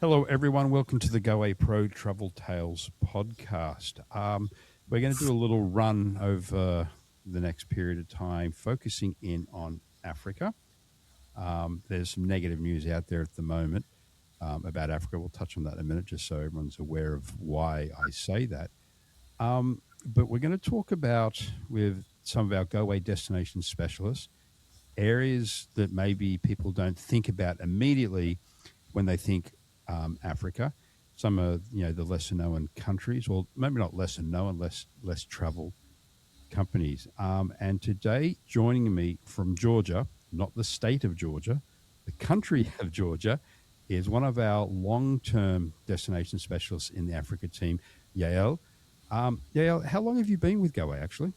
Hello, everyone. Welcome to the GowayPro Travel Tales podcast. We're going to do a little run over the next period of time, focusing in on Africa. There's some negative news out there at the moment about Africa. We'll touch on that in a minute, just so everyone's aware of why I say that. But we're going to talk about, with some of our Goway destination specialists, areas that maybe people don't think about immediately when they think Africa. Some are, the lesser known countries, or maybe not lesser known, less traveled companies. And today, joining me from Georgia, not the state of Georgia, the country of Georgia, is one of our long-term destination specialists in the Africa team, Yael. Yael, how long have you been with Goway, actually?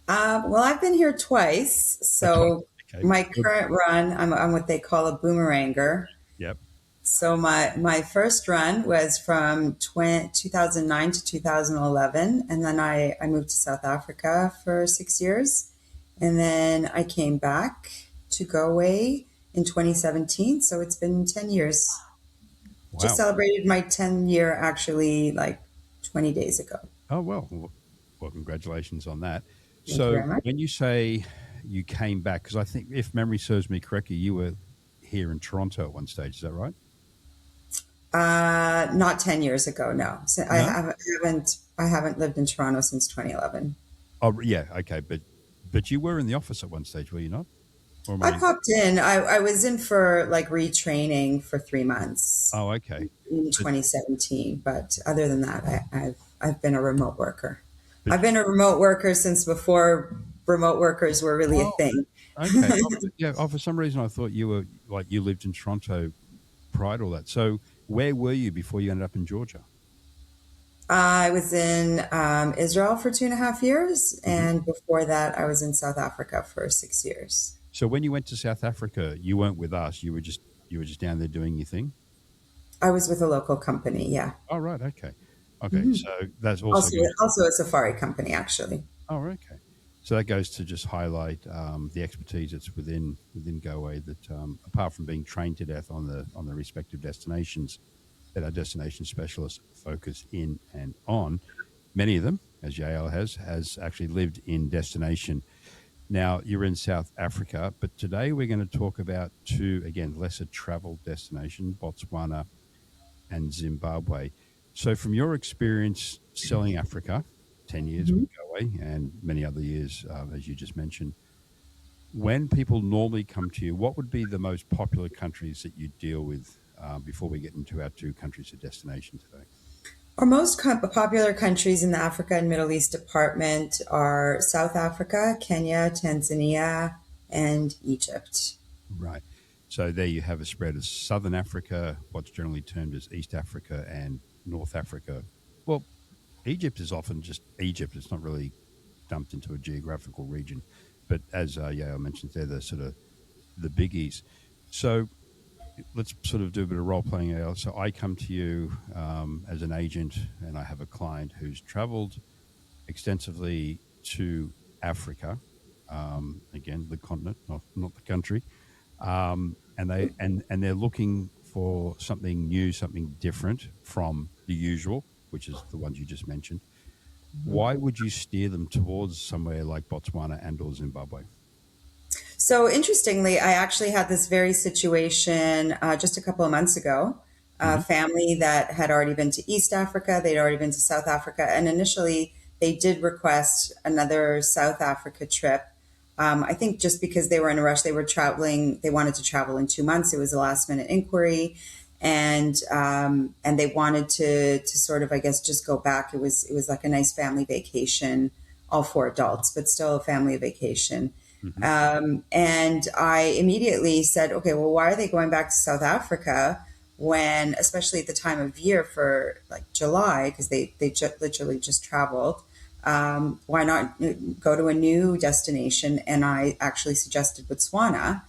Well, I've been here twice. Twice. So Okay. my current run, I'm what they call a boomeranger. Yep. So my first run was from 2009 to 2011, and then I moved to South Africa for 6 years, and then I came back to Goway in 2017. So it's been 10 years. Just Wow. celebrated my 10-year actually like 20 days ago. Oh, well, congratulations on that. Thank you So very much. when you say you came back, because I think if memory serves me correctly, you were here in Toronto at one stage. Is that right? Not 10 years ago, no. So No. I haven't lived in Toronto since 2011. Oh, yeah. Okay. But you were in the office at one stage, were you not? Or am I I? popped in. I was in for like retraining for 3 months Oh, okay. in But, 2017, but other than that, I've been a remote worker. but I've been a remote worker since before remote workers were really a oh, thing. okay. Oh, yeah. Oh, for some reason, I thought you were like you lived in Toronto prior to all that. So where were you before you ended up in Georgia? I was in Israel for 2.5 years, Hmm. and before that, I was in South Africa for 6 years. So when you went to South Africa, you weren't with us. You were just down there doing your thing. I was with a local company, yeah. Oh, right. Okay. Okay. So that's also Also, goes. also a safari company, actually. Oh, okay. So that goes to just highlight the expertise that's within Goway. That apart from being trained to death on the respective destinations that our destination specialists focus in and on, many of them, as Yael has actually lived in destination. Now you're in South Africa, but today we're going to talk about two again lesser traveled destinations, Botswana and Zimbabwe. So, from your experience selling Africa, 10 years with Goway and many other years, as you just mentioned, when people normally come to you, what would be the most popular countries that you deal with before we get into our two countries of destination today? Our most popular countries in the Africa and Middle East department are South Africa, Kenya, Tanzania, and Egypt. Right. So, there you have a spread of Southern Africa, what's generally termed as East Africa, and North Africa. Well, Egypt is often just Egypt. It's not really dumped into a geographical region. But as Yael mentioned, they're the sort of the biggies. So let's sort of do a bit of role playing, Yael. So I come to you as an agent, and I have a client who's travelled extensively to Africa. Again, the continent, not the country. And they're looking for something new, something different from the usual, which is the ones you just mentioned. Why would you steer them towards somewhere like Botswana and or Zimbabwe? So, interestingly, I actually had this very situation just a couple of months ago. A Hmm. family that had already been to East Africa, they'd already been to South Africa, and initially they did request another South Africa trip. I think just because they were in a rush, they were traveling. They wanted to travel in 2 months. It was a last minute inquiry, and they wanted to sort of, I guess, just go back. It was like a nice family vacation, all four adults, but still a family vacation. Hmm. And I immediately said, okay, well, why are they going back to South Africa when, especially at the time of year for like July, because literally just traveled. Why not go to a new destination? And I actually suggested Botswana.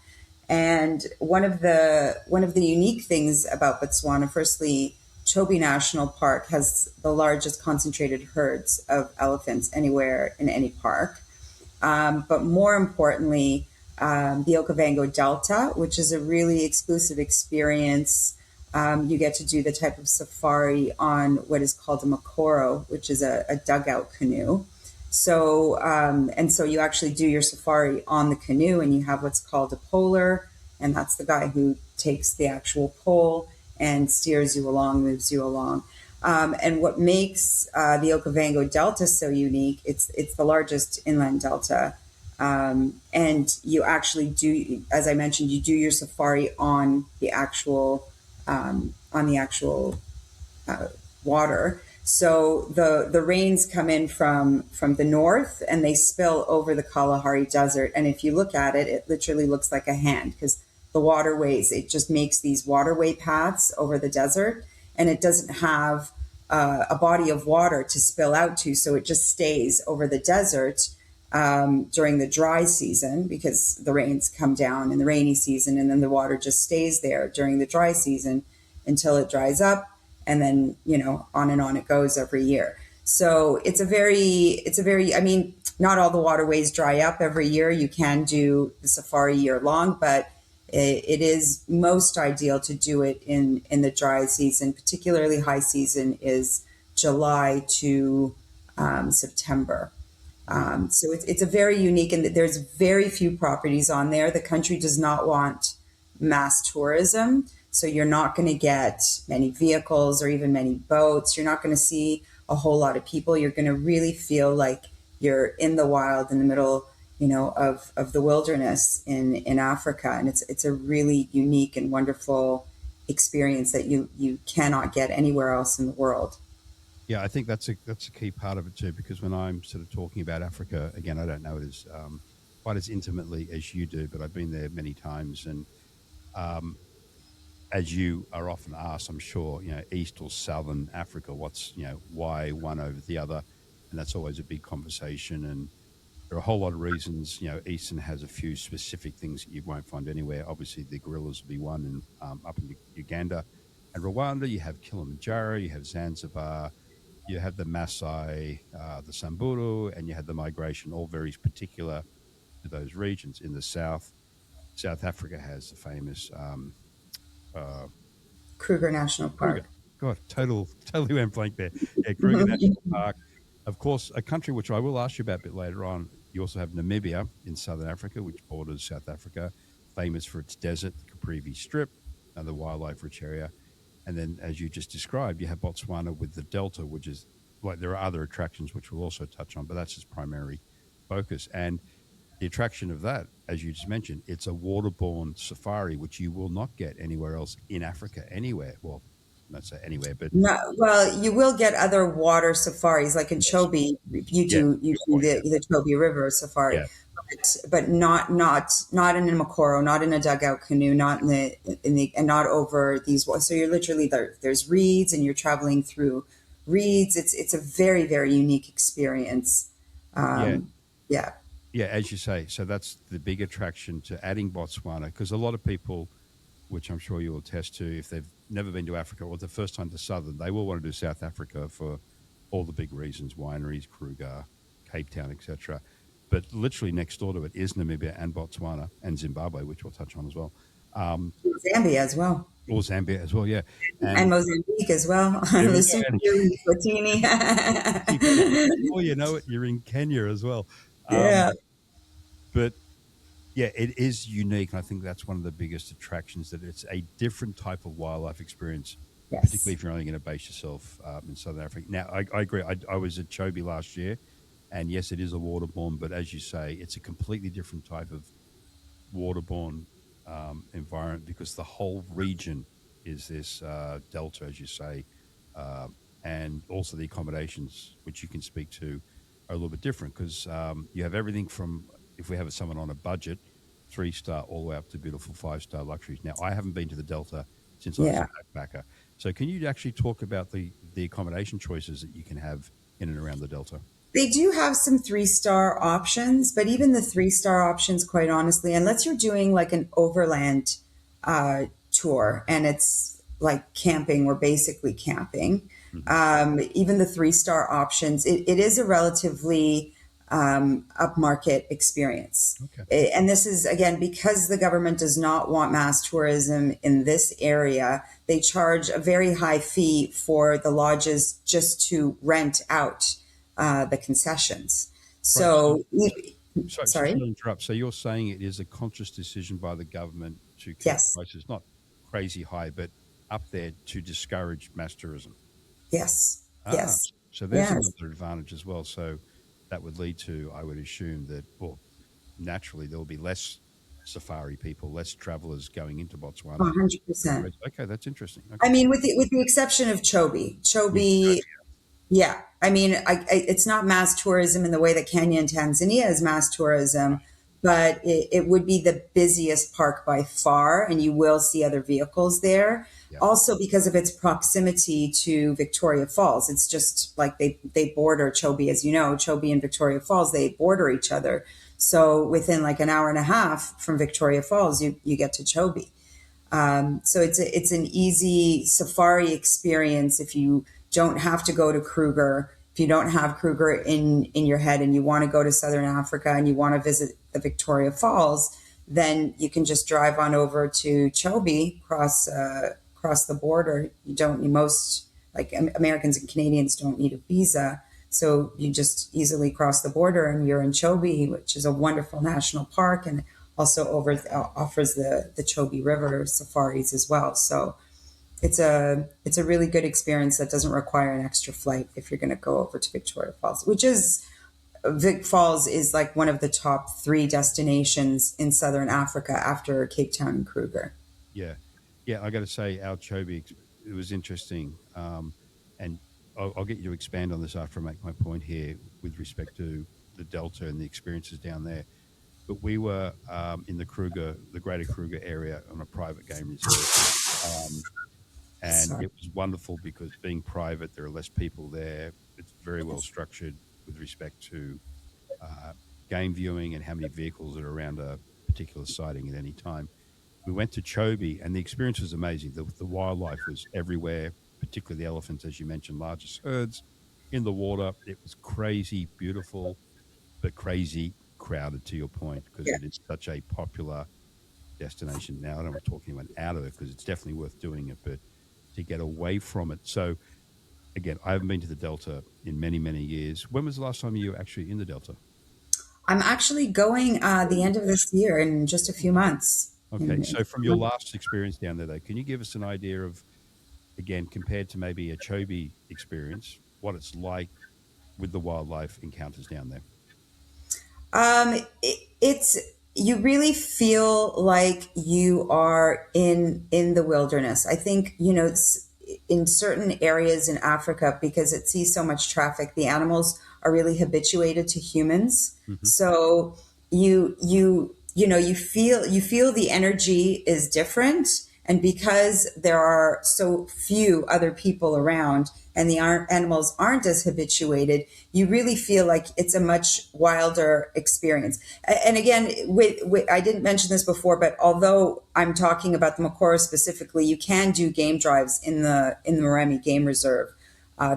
And one of the unique things about Botswana, firstly, Chobe National Park has the largest concentrated herds of elephants anywhere in any park. But more importantly, the Okavango Delta, which is a really exclusive experience you get to do the type of safari on what is called a makoro, which is a dugout canoe. So, and so you actually do your safari on the canoe, and you have what's called a poler, and that's the guy who takes the actual pole and steers you along, moves you along. And what makes the Okavango Delta so unique, it's the largest inland delta. And you actually do, as I mentioned, you do your safari on the actual uh, water. So the rains come in from the north and they spill over the Kalahari Desert. And if you look at it, it literally looks like a hand because the waterways, it just makes these waterway paths over the desert, and it doesn't have a body of water to spill out to. So it just stays over the desert during the dry season because the rains come down in the rainy season, and then the water just stays there during the dry season until it dries up, and then on and on it goes every year. So it's a very I mean, not all the waterways dry up every year. You can do the safari year long, but it is most ideal to do it in the dry season. Particularly high season is July to September. So it's a very unique, and there's very few properties on there. The country does not want mass tourism. So you're not going to get many vehicles or even many boats. You're not going to see a whole lot of people. You're going to really feel like you're in the wild, in the middle, of the wilderness in Africa. And it's a really unique and wonderful experience that you cannot get anywhere else in the world. Yeah, I think that's a key part of it too, because when I'm sort of talking about Africa, again, I don't know it as quite as intimately as you do, but I've been there many times, and as you are often asked, I'm sure, East or Southern Africa, what's, why one over the other, and that's always a big conversation. And there are a whole lot of reasons. Eastern has a few specific things that you won't find anywhere. Obviously, the gorillas will be one, and up in Uganda and Rwanda, you have Kilimanjaro, you have Zanzibar. You have the Maasai, the Samburu, and you have the migration, all very particular to those regions. In the south, South Africa has the famous uh, Kruger National Kruger. Park. God, totally went blank there. Yeah, Kruger National Park. Of course, a country which I will ask you about a bit later on. You also have Namibia in southern Africa, which borders South Africa, famous for its desert, the Caprivi Strip, and the wildlife-rich area. And then, as you just described, you have Botswana with the Delta, which is like there are other attractions which we'll also touch on, but that's its primary focus. And the attraction of that, as you just mentioned, it's a waterborne safari, which you will not get anywhere else in Africa, anywhere. Well, not say anywhere, but No, well, you will get other water safaris, like in yes, Chobe. You yeah, do good point. Yeah, the Chobe River safari, yeah, but not in a Makoro, not in a dugout canoe, not and not over these walls. So you're literally there's reeds, and you're traveling through reeds. It's a very very unique experience. yeah. Yeah. Yeah, as you say, so that's the big attraction to adding Botswana, because a lot of people, which I'm sure you'll attest to, if they've never been to Africa or the first time to Southern, they will want to do South Africa for all the big reasons: wineries, Kruger, Cape Town, etc. But literally next door to it is Namibia and Botswana and Zimbabwe, which we'll touch on as well, Zambia as well, or Zambia as well. Yeah, and and Mozambique as well. there we Listen go. to Swatini. Before you know it, you're in Kenya as well. Um, Yeah. but yeah, it is unique, and I think that's one of the biggest attractions. That it's a different type of wildlife experience, particularly Yes. if you're only going to base yourself in Southern Africa. Now, I agree. I was at Chobe last year, and yes, it is a waterborne, but as you say, it's a completely different type of waterborne environment because the whole region is this delta, as you say, uh, and also the accommodations, which you can speak to, are a little bit different because you have everything from, if we have someone on a budget, 3-star all the way up to beautiful 5-star luxuries. Now, I haven't been to the Delta since I was Yeah. a backpacker. So can you actually talk about the accommodation choices that you can have in and around the Delta? They do have some 3-star options, but even the 3-star options, quite honestly, unless you're doing like an overland tour and it's like camping or basically camping, Hmm. even the 3-star options, it is a relatively upmarket experience. Okay. And this is, again, because the government does not want mass tourism in this area, they charge a very high fee for the lodges just to rent out the concessions. Right. So, Sorry sorry? to interrupt. So you're saying it is a conscious decision by the government to keep Yes, prices not crazy high, but up there to discourage mass tourism. yes, Ah, yes, so there's yes. another advantage as well. So that would lead to, I would assume that, well, naturally there will be less safari people, less travelers going into Botswana. 100%. Okay, that's interesting. I Okay. mean, with the exception of Chobe. With Chobe, yeah. I mean, it's not mass tourism in the way that Kenya and Tanzania is mass tourism, but it would be the busiest park by far, and you will see other vehicles there. yeah, Also, because of its proximity to Victoria Falls, it's just like they border Chobe, as you know, Chobe and Victoria Falls, they border each other. So within like an hour and a half from Victoria Falls, you get to Chobe. So it's an easy safari experience if you don't have to go to Kruger, if you don't have Kruger in your head and you want to go to Southern Africa and you want to visit the Victoria Falls, then you can just drive on over to Chobe, cross the border. You don't, most like Americans and Canadians don't need a visa. So you just easily cross the border and you're in Chobe, which is a wonderful national park, and also offers the Chobe River safaris as well. So it's a really good experience that doesn't require an extra flight if you're going to go over to Victoria Falls, which is Vic Falls is like one of the top 3 destinations in Southern Africa after Cape Town and Kruger. yeah, yeah. I got to say, our Chobe, it was interesting, and I'll get you to expand on this after I make my point here with respect to the Delta and the experiences down there. But we were in the Greater Kruger area on a private game reserve. And Sorry. it was wonderful because being private, there are less people there. It's very well structured with respect to game viewing and how many vehicles are around a particular sighting at any time. We went to Chobe, and the experience was amazing. The wildlife was everywhere, particularly the elephants, as you mentioned, largest herds in the water. It was crazy, beautiful, but crazy crowded, to your point, because Yeah. it is such a popular destination now. I don't want to talk anyone out of it because it's definitely worth doing it, but to get away from it. So again, I haven't been to the Delta in many, many years. When was the last time you were actually in the Delta? I'm actually going the end of this year in just a few months. Okay. So from your last experience down there, though, can you give us an idea of, again, compared to maybe a Chobe experience, what it's like with the wildlife encounters down there? It's you really feel like you are in the wilderness. I think it's in certain areas in Africa, because it sees so much traffic, the animals are really habituated to humans. Mm-hmm. So you feel the energy is different, and because there are so few other people around and the animals aren't as habituated, you really feel like it's a much wilder experience. And again, I didn't mention this before, but although I'm talking about the Makoro specifically, you can do game drives in the Moremi Game Reserve.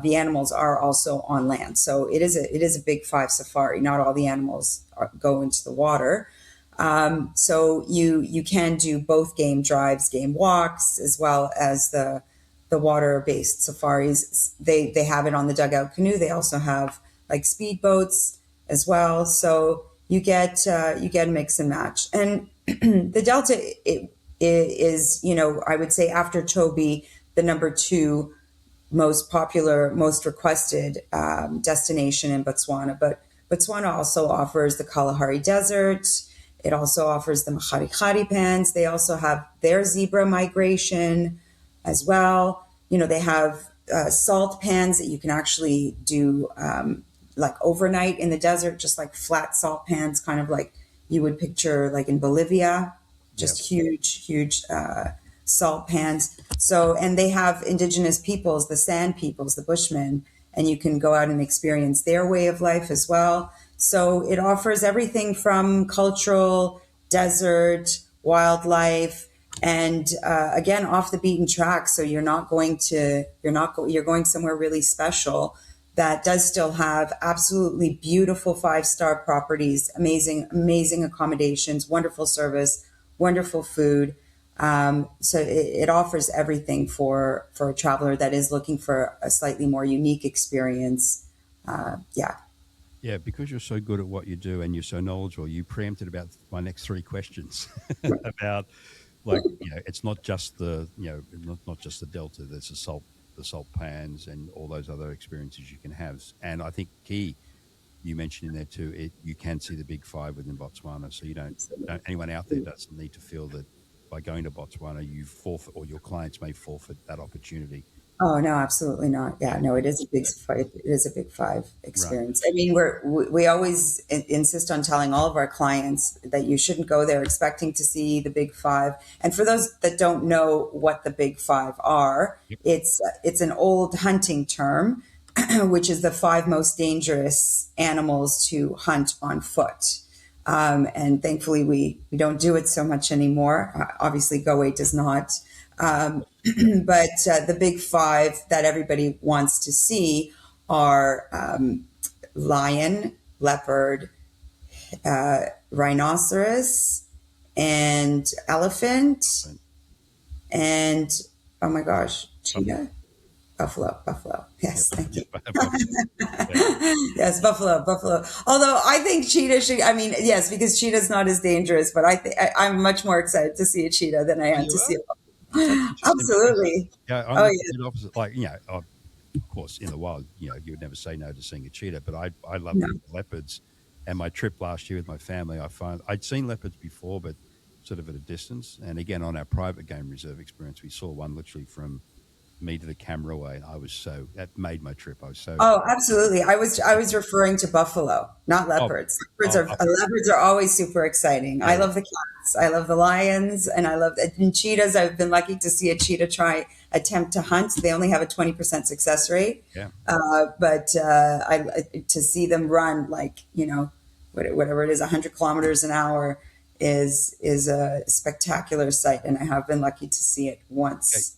The animals are also on land, so it is a big 5 safari. Not all the animals go into the water. So you can do both game drives, game walks, as well as the water-based safaris. They have it on the dugout canoe. They also have like speedboats as well. So you get a mix and match. And the Delta it is, I would say after Chobe, the number 2 most popular, most requested destination in Botswana. But Botswana also offers the Kalahari Desert. It also offers the Mahari Pans. They also have their zebra migration as well. They have salt pans that you can actually do like overnight in the desert, just like flat salt pans, kind of like you would picture like in Bolivia, just Yep. huge salt pans. So, and they have indigenous peoples, the San peoples, the Bushmen, and you can go out and experience their way of life as well. So it offers everything from cultural, desert, wildlife, and again, off the beaten track. So you're going somewhere really special that does still have absolutely beautiful 5-star properties, amazing accommodations, wonderful service, wonderful food. So it offers everything for a traveler that is looking for a slightly more unique experience. Yeah. Yeah, because you're so good at what you do and you're so knowledgeable, you preempted about my next three questions about, like, it's not just the not just the delta. There's the salt pans, and all those other experiences you can have. And I think key you mentioned in there too, you can see the big five within Botswana, so you don't anyone out there doesn't need to feel that by going to Botswana you forfeit, or your clients may forfeit that opportunity. Oh no, absolutely not. Yeah, Yeah, no, it is a big five. It is a big five right. experience. I mean, we always insist on telling all of our clients that you shouldn't go there expecting to see the big five. And for those that don't know what the big five are, Yep. it's an old hunting term, which is the five most dangerous animals to hunt on foot. And thankfully, we don't do it so much anymore. Obviously, Goway does not. But the big five that everybody wants to see are lion, leopard, rhinoceros, and elephant, Right. and oh my gosh, Buffalo. cheetah, buffalo. Yes, Yep. thank you. Buffalo. Yeah. Yes, buffalo. Although I think cheetah should. I mean, yes, because cheetah's not as dangerous. But I'm much more excited to see a cheetah than I Oh, am you to see are? a That's buffalo. interesting because, Absolutely. yeah, I'm Oh the yeah. complete opposite. Like, of course, in the wild, you would never say no to seeing a cheetah, but I love No. leopards. And my trip last year with my family, I found I'd seen leopards before, but sort of at a distance. And again, on our private game reserve experience, we saw one literally from me to the camera away, and that made my trip. I was so Oh, absolutely. I was referring to buffalo, not oh leopards. oh Leopards are always super exciting. I yeah, love the cats. I love the lions, and I love and cheetahs. I've been lucky to see a cheetah try attempt to hunt. They only have a 20% success rate, yeah. but to see them run like whatever it is, 100 kilometers an hour is a spectacular sight, and I have been lucky to see it Okay, once.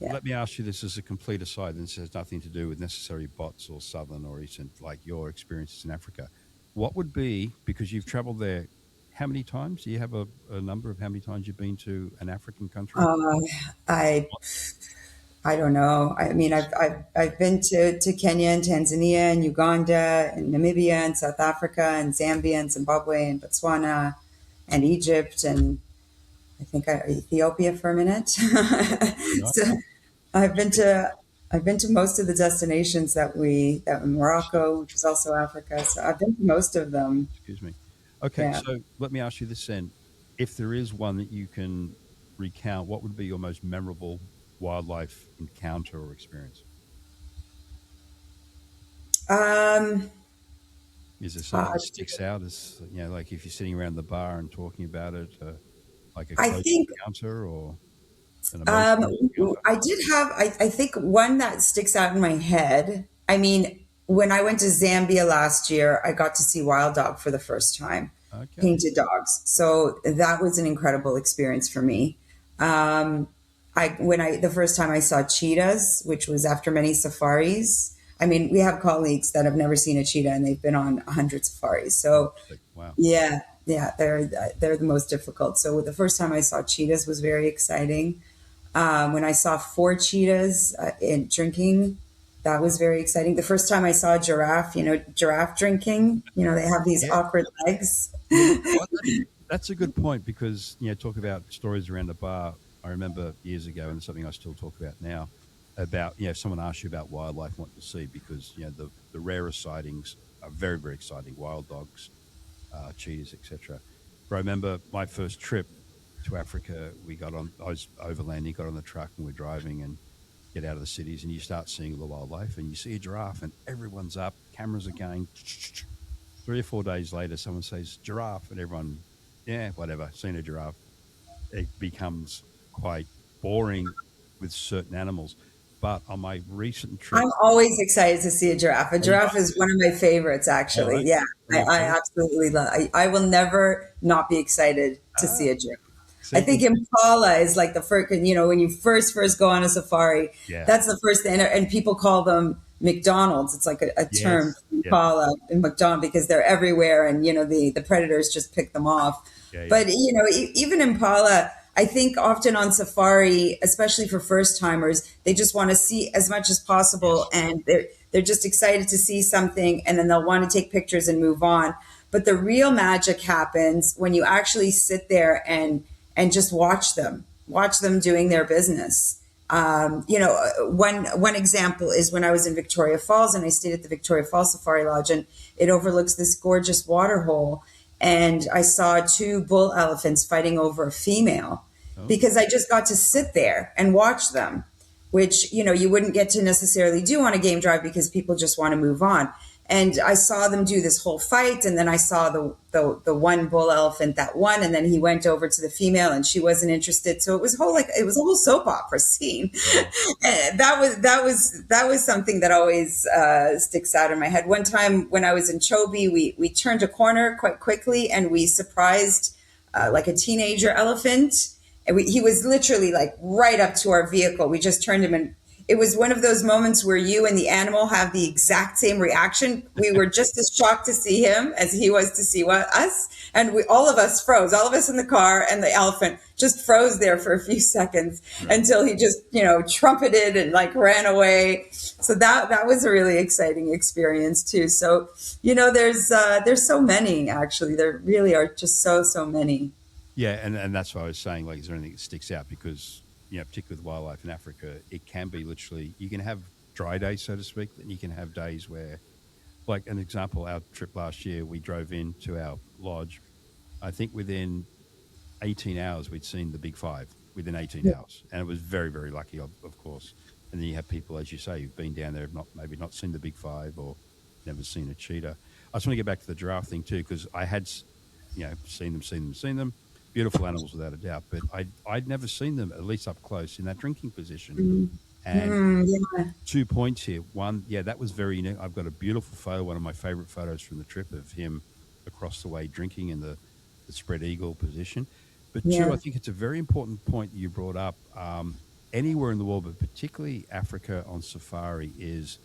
Yeah. let me ask you this as a complete aside, and this has nothing to do with necessarily bots or southern or eastern, like your experiences in Africa. What would be, because you've traveled there, how many times? Do you have a number of how many times you've been to an African country? Uh, I I don't know. I mean, I've been to Kenya and Tanzania and Uganda and Namibia and South Africa and Zambia and Zimbabwe and Botswana and Egypt and Ethiopia for a minute. Nice. So I've been to I've been to most of the destinations that Morocco, which is also Africa. So I've been to most of them. Excuse me. Okay, Yeah. so let me ask you this then. If there is one that you can recount, what would be your most memorable wildlife encounter or experience? Um, Is there something uh, that sticks out as, like if you're sitting around the bar and talking about it, like a I close think encounter or an Um, emotional encounter? I did have, I think one that sticks out in my head. I mean, when I went to Zambia last year, I got to see wild dog for the first time, Okay. painted dogs. So that was an incredible experience for me. Um, the first time I saw cheetahs, which was after many safaris. I mean, we have colleagues that have never seen a cheetah and they've been on 100 safaris. Oh, So sick. Wow. yeah, they're the most difficult. So the first time I saw cheetahs was very exciting. When I saw four cheetahs in drinking, that was very exciting. The first time I saw a giraffe, giraffe drinking, they have these Yeah. awkward legs. Well, that's a good point because, talk about stories around the bar. I remember years ago, and it's something I still talk about now, about, if someone asks you about wildlife, what to see, because, the rarest sightings are very, very exciting. Wild dogs, cheetahs, etc. But I remember my first trip to Africa. I was overlanding, got on the truck, and we're driving and get out of the cities, and you start seeing the wildlife, and you see a giraffe, and everyone's up, cameras are going. 3 or 4 days later, someone says giraffe, and everyone, yeah, whatever, seen a giraffe. It becomes quite boring with certain animals. But on my recent trip, I'm always excited to see a giraffe. A oh, you giraffe is one of my favorites, all actually. right, Yeah, there you I go. absolutely love. I will never not be excited to Ah, see a giraffe. I see, think Impala is like the first, when you first go on a safari, yeah, that's the first thing. And people call them McDonald's. It's like a term Yes. Yeah. impala in McDonald's because they're everywhere, and the predators just pick them off. Yeah. Yeah. But even impala, I think often on safari, especially for first timers, they just want to see as much as possible, Yes. and they're just excited to see something, and then they'll want to take pictures and move on. But the real magic happens when you actually sit there and just watch them doing their business. One example is when I was in Victoria Falls and I stayed at the Victoria Falls Safari Lodge, and it overlooks this gorgeous water hole. And I saw two bull elephants fighting over a female Oh. because I just got to sit there and watch them, which, you wouldn't get to necessarily do on a game drive because people just want to move on. And I saw them do this whole fight, and then I saw the one bull elephant that won, and then he went over to the female, and she wasn't interested. So it was a whole soap opera scene. And that was something that always sticks out in my head. One time when I was in Chobe, we turned a corner quite quickly, and we surprised like a teenager elephant, and he was literally like right up to our vehicle. We just turned him, and it was one of those moments where you and the animal have the exact same reaction. We were just as shocked to see him as he was to see us. And all of us froze, all of us in the car, and the elephant just froze there for a few seconds until he just, trumpeted and like ran away. So that was a really exciting experience too. So, there's so many, actually. There really are just so many. Yeah, and that's what I was saying. Like, is there anything that sticks out? Because, particularly with wildlife in Africa, it can be literally, you can have dry days, so to speak, and you can have days where, like an example, our trip last year, we drove into our lodge. I think within 18 hours, we'd seen the big five within 18 hours. And it was very, very lucky, of course. And then you have people, as you say, who've been down there, maybe not seen the big five or never seen a cheetah. I just want to get back to the giraffe thing too, because I had, seen them. Beautiful animals without a doubt, but I'd never seen them, at least up close, in that drinking position. And 2 points here. One, that was very unique. I've got a beautiful photo, one of my favorite photos from the trip, of him across the way drinking in the spread eagle position. But two, I think it's a very important point that you brought up. Anywhere in the world, but particularly Africa on safari, is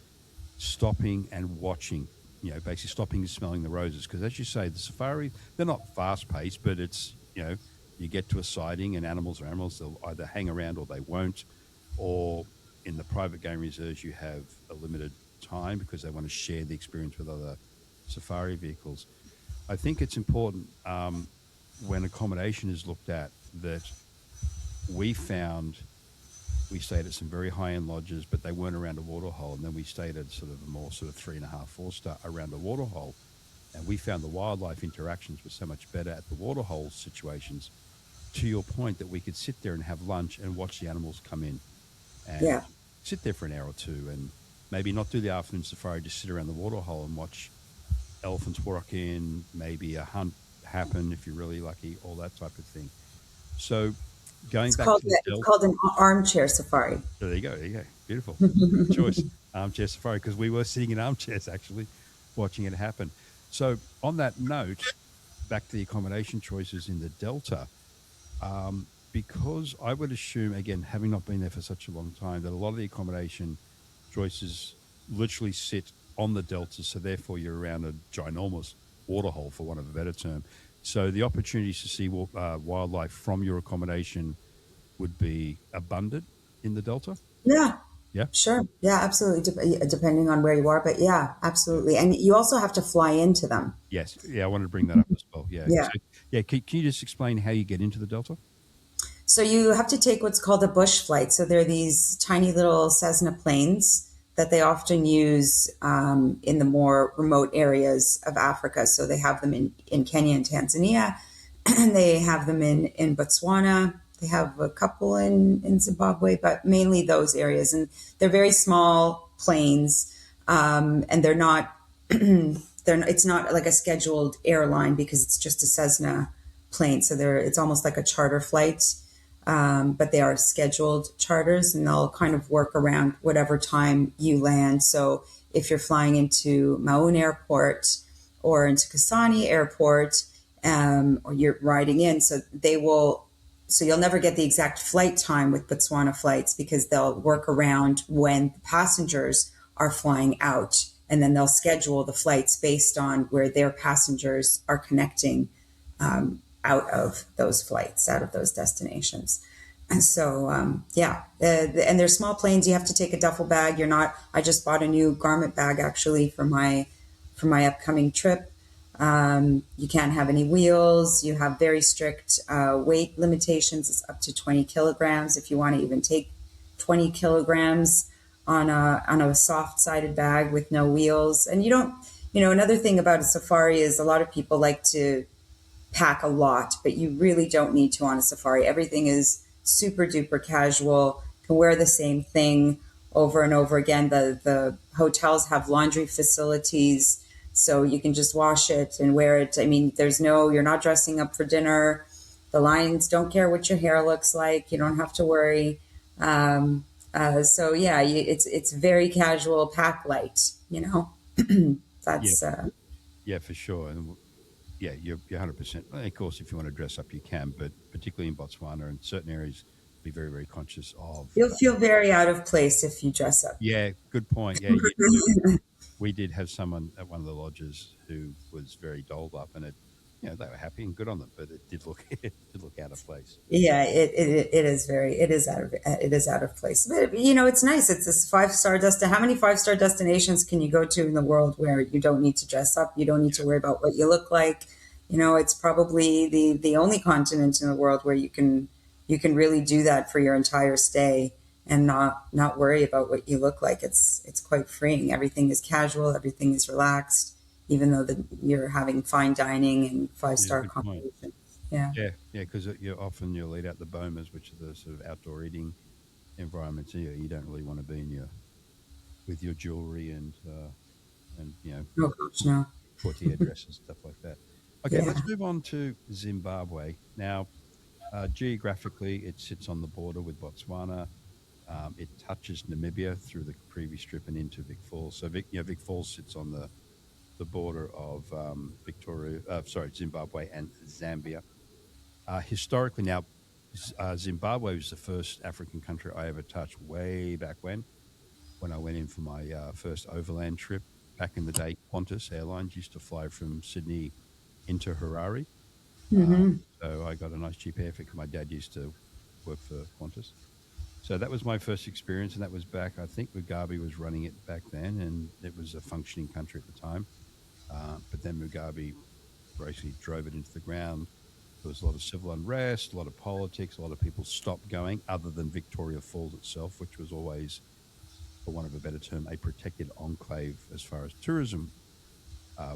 stopping and watching. Basically stopping and smelling the roses. Because as you say, the safari, they're not fast paced, but it's, you get to a sighting and animals are animals. They'll either hang around or they won't. Or in the private game reserves, you have a limited time because they want to share the experience with other safari vehicles. I think it's important when accommodation is looked at that we stayed at some very high-end lodges, but they weren't around a waterhole. And then we stayed at sort of a more sort of 3.5, 4-star around a waterhole. And we found the wildlife interactions were so much better at the waterhole situations, to your point, that we could sit there and have lunch and watch the animals come in and sit there for an hour or two and maybe not do the afternoon safari, just sit around the waterhole and watch elephants walk in, maybe a hunt happen if you're really lucky, all that type of thing. So going back to the it's called an armchair safari. There you go. Beautiful. Choice. Armchair safari, because we were sitting in armchairs actually watching it happen. So on that note, back to the accommodation choices in the Delta, because I would assume, again, having not been there for such a long time, that a lot of the accommodation choices literally sit on the Delta, so therefore you're around a ginormous waterhole, for want of a better term. So the opportunities to see wildlife from your accommodation would be abundant in the Delta? Yeah. Yeah. Sure. Yeah, absolutely. Depending on where you are, but yeah, absolutely. And you also have to fly into them. Yes. Yeah, I wanted to bring that up as well. Yeah. Yeah. So, can you just explain how you get into the Delta? So you have to take what's called a bush flight. So there are these tiny little Cessna planes that they often use in the more remote areas of Africa. So they have them in Kenya and Tanzania, and they have them in Botswana. They have a couple in Zimbabwe, but mainly those areas. And they're very small planes, and they're not, it's not like a scheduled airline because it's just a Cessna plane. So it's almost like a charter flight, but they are scheduled charters, and they'll kind of work around whatever time you land. So if you're flying into Maun Airport or into Kasane Airport, or you're riding in, so you'll never get the exact flight time with Botswana flights because they'll work around when the passengers are flying out, and then they'll schedule the flights based on where their passengers are connecting out of those flights, out of those destinations. And so, and they're small planes. You have to take a duffel bag. You're not. I just bought a new garment bag actually for my upcoming trip. You can't have any wheels. You have very strict weight limitations. It's up to 20 kilograms. If you want to even take 20 kilograms on a soft-sided bag with no wheels, and you don't. Another thing about a safari is a lot of people like to pack a lot, but you really don't need to on a safari. Everything is super duper casual. You can wear the same thing over and over again. The hotels have laundry facilities, so you can just wash it and wear it. I mean, you're not dressing up for dinner. The lions don't care what your hair looks like. You don't have to worry. It's very casual, pack light, that's, Yeah, for sure. And yeah, you're 100%. Of course, if you want to dress up, you can, but particularly in Botswana and certain areas, be very, very conscious of. you'll feel very out of place if you dress up. Yeah, good point. Yeah, we did have someone at one of the lodges who was very dolled up, and they were happy and good on them, but it did look out of place. Yeah, it is out of place. But it's nice. It's this 5-star destination. How many 5-star destinations can you go to in the world where you don't need to dress up? You don't need to worry about what you look like. It's probably the only continent in the world where you can really do that for your entire stay and not worry about what you look like. It's quite freeing. Everything is casual. Everything is relaxed, even though you're having fine dining and 5-star accommodations. Yeah, because you'll eat out the bomas, which are the sort of outdoor eating environments. You don't really want to be with your jewelry and oh gosh, no. tortilla dresses, stuff like that. Okay, let's move on to Zimbabwe. Now, geographically, it sits on the border with Botswana. It touches Namibia through the Creevy Strip and into Vic Falls. So Vic Falls sits on the border of Zimbabwe and Zambia. Historically, now, Zimbabwe was the first African country I ever touched way back when I went in for my first overland trip. Back in the day, Qantas Airlines used to fly from Sydney into Harare. So I got a nice cheap airfare because my dad used to work for Qantas. So that was my first experience, and that was back, I think Mugabe was running it back then, and it was a functioning country at the time. But then Mugabe basically drove it into the ground. There was a lot of civil unrest, a lot of politics, a lot of people stopped going, other than Victoria Falls itself, which was always, for want of a better term, a protected enclave as far as tourism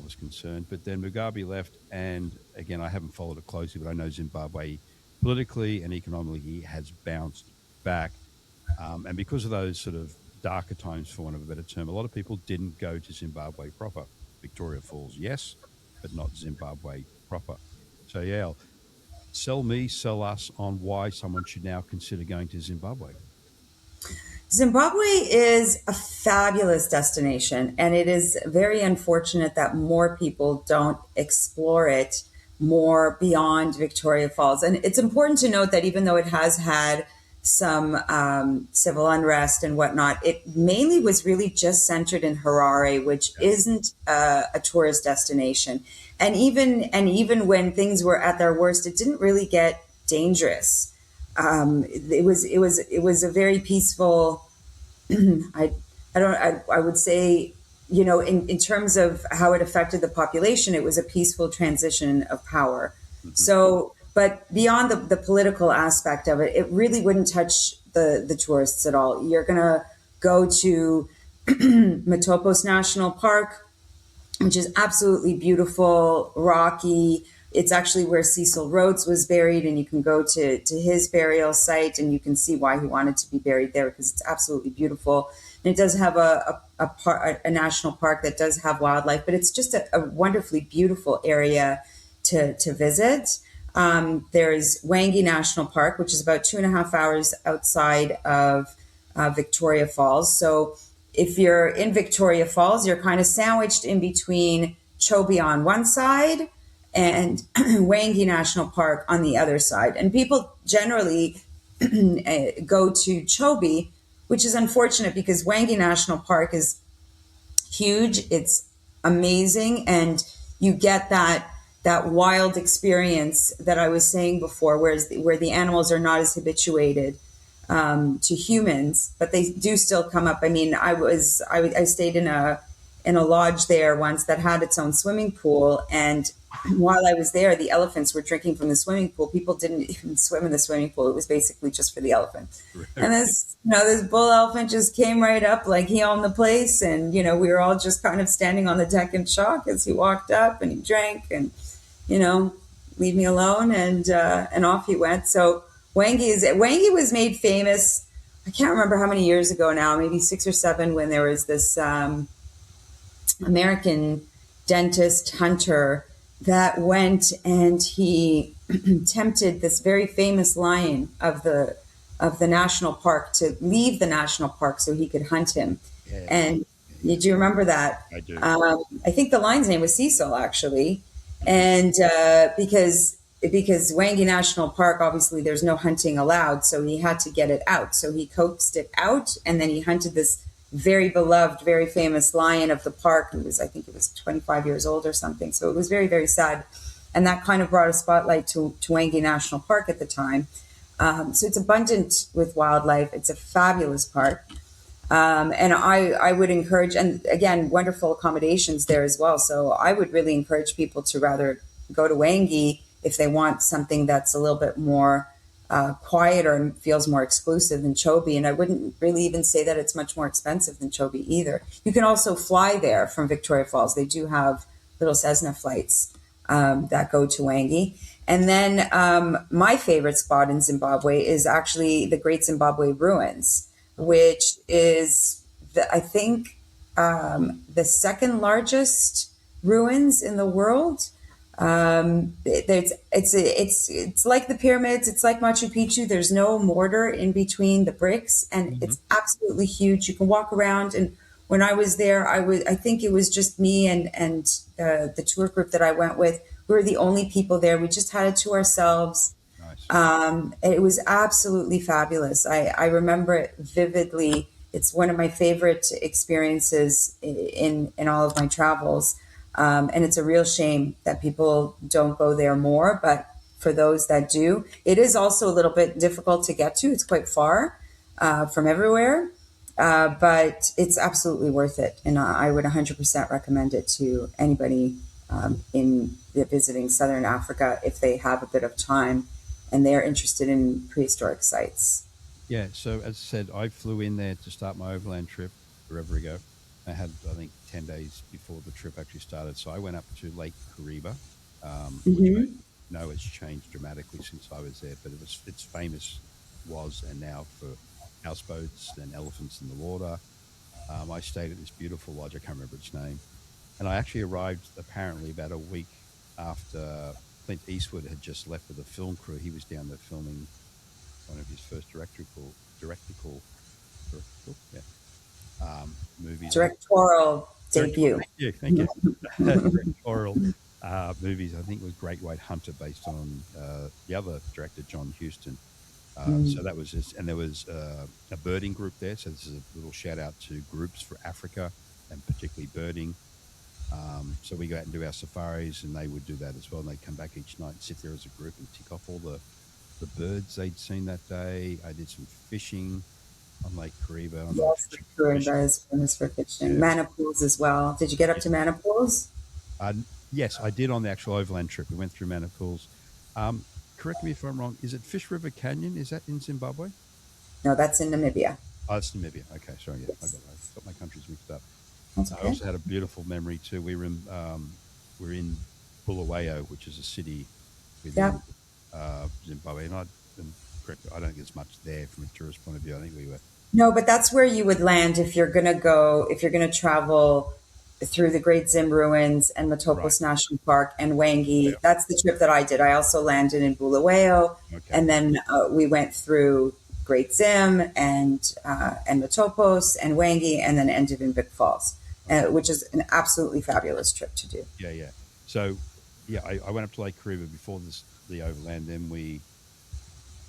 was concerned. But then Mugabe left, and again, I haven't followed it closely, but I know Zimbabwe politically and economically has bounced back. And because of those sort of darker times, for want of a better term, a lot of people didn't go to Zimbabwe proper. Victoria Falls, yes, but not Zimbabwe proper. So, Yael, sell us on why someone should now consider going to Zimbabwe. Zimbabwe is a fabulous destination, and it is very unfortunate that more people don't explore it more beyond Victoria Falls. And it's important to note that even though it has had some civil unrest and whatnot, it mainly was really just centered in Harare, which isn't a tourist destination. And even when things were at their worst, it didn't really get dangerous. It was a very peaceful. I would say, in terms of how it affected the population, it was a peaceful transition of power. Mm-hmm. So, but beyond the political aspect of it, it really wouldn't touch the tourists at all. You're going to go to Matopos National Park, which is absolutely beautiful, rocky. It's actually where Cecil Rhodes was buried, and you can go to his burial site, and you can see why he wanted to be buried there, because it's absolutely beautiful. And it does have a national park that does have wildlife, but it's just a wonderfully beautiful area to visit. There's Wangi National Park, which is about 2.5 hours outside of Victoria Falls. So if you're in Victoria Falls, you're kind of sandwiched in between Chobe on one side and Wangi National Park on the other side. And people generally go to Chobe, which is unfortunate because Wangi National Park is huge. It's amazing, and you get that wild experience that I was saying before, where the animals are not as habituated to humans, but they do still come up. I mean, I stayed in a lodge there once that had its own swimming pool, and while I was there, the elephants were drinking from the swimming pool. People didn't even swim in the swimming pool. It was basically just for the elephants. And this bull elephant just came right up like he owned the place. And, we were all just kind of standing on the deck in shock as he walked up and he drank and, leave me alone. And off he went. So Wangi was made famous. I can't remember how many years ago now, maybe 6 or 7, when there was this American dentist hunter that went and he tempted this very famous lion of the national park to leave the national park so he could hunt him. Yeah. And do you remember that? I do. I think the lion's name was Cecil, actually. And because Wangi National Park, obviously there's no hunting allowed, so he had to get it out. So he coaxed it out, and then he hunted this very beloved, very famous lion of the park. I think it was 25 years old or something. So it was very, very sad. And that kind of brought a spotlight to Wangi National Park at the time. So it's abundant with wildlife. It's a fabulous park. And I would encourage, and again, wonderful accommodations there as well. So I would really encourage people to rather go to Wangi if they want something that's a little bit more quieter and feels more exclusive than Chobe. And I wouldn't really even say that it's much more expensive than Chobe either. You can also fly there from Victoria Falls. They do have little Cessna flights that go to Wangi. And then my favorite spot in Zimbabwe is actually the Great Zimbabwe Ruins, which is, I think, the second largest ruins in the world. It's like the pyramids. It's like Machu Picchu. There's no mortar in between the bricks, and it's absolutely huge. You can walk around. And when I was there, I think it was just me and the tour group that I went with. We were the only people there. We just had it to ourselves. Nice. It was absolutely fabulous. I remember it vividly. It's one of my favorite experiences in all of my travels. And it's a real shame that people don't go there more. But for those that do, it is also a little bit difficult to get to. It's quite far from everywhere, but it's absolutely worth it. And I would 100% recommend it to anybody in visiting Southern Africa if they have a bit of time and they're interested in prehistoric sites. Yeah, so as I said, I flew in there to start my overland trip forever ago. I had, I think, 10 days before the trip actually started. So I went up to Lake Kariba, which I know has changed dramatically since I was there, but it's famous and now for houseboats and elephants in the water. I stayed at this beautiful lodge. I can't remember its name. And I actually arrived apparently about a week after Clint Eastwood had just left with the film crew. He was down there filming one of his first directorial movies. Directorial debut. Thank you. Directorial movies, I think, was Great White Hunter, based on the other director, John Huston. So that was and there was a birding group there. So this is a little shout out to groups for Africa and particularly birding. So we go out and do our safaris, and they would do that as well. And they'd come back each night and sit there as a group and tick off all the birds they'd seen that day. I did some fishing on Lake Kariba. Yes, Kariba is famous for fishing. Yeah. Mana Pools as well. Did you get up to Mana Pools? Yes, I did on the actual overland trip. We went through Mana Pools. Correct me if I'm wrong. Is it Fish River Canyon? Is that in Zimbabwe? No, that's in Namibia. Oh, it's Namibia. Okay, sorry. Yeah, yes. I got my countries mixed up. Okay. I also had a beautiful memory too. We were in Bulawayo, which is a city within Zimbabwe, and I don't think there's much there from a tourist point of view. I think we were. No, but that's where you would land if you're going to travel through the Great Zim Ruins and Matopos National Park and Wangi. Yeah. That's the trip that I did. I also landed in Bulawayo, and then we went through Great Zim and Matopos and Wangi, and then ended in Vic Falls, which is an absolutely fabulous trip to do. Yeah. So, I went up to Lake Kariba before the overland. Then we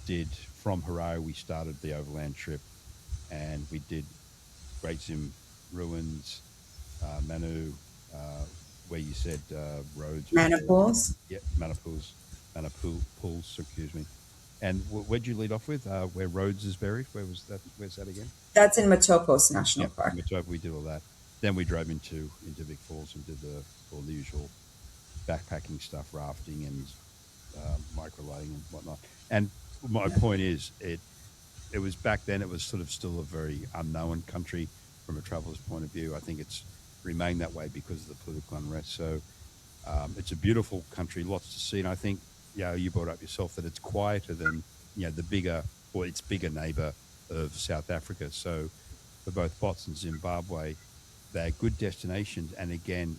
did from Harare. We started the overland trip, and we did Great Zim Ruins, Manu, where you said roads were buried. Maniples. Yeah, Manipools, excuse me. And where'd you lead off with? Where Rhodes is buried? Where was that? Where's that again? That's in Matopos National Yeah, Park. we did all that. Then we drove into Big Falls and did all the usual backpacking stuff, rafting and microlighting and whatnot. And my point is, it was back then. It was sort of still a very unknown country from a traveler's point of view. I think it's remained that way because of the political unrest. So it's a beautiful country, lots to see. And I think, you brought up yourself that it's quieter than the bigger or its bigger neighbour of South Africa. So for both Bots and Zimbabwe, they're good destinations. And again,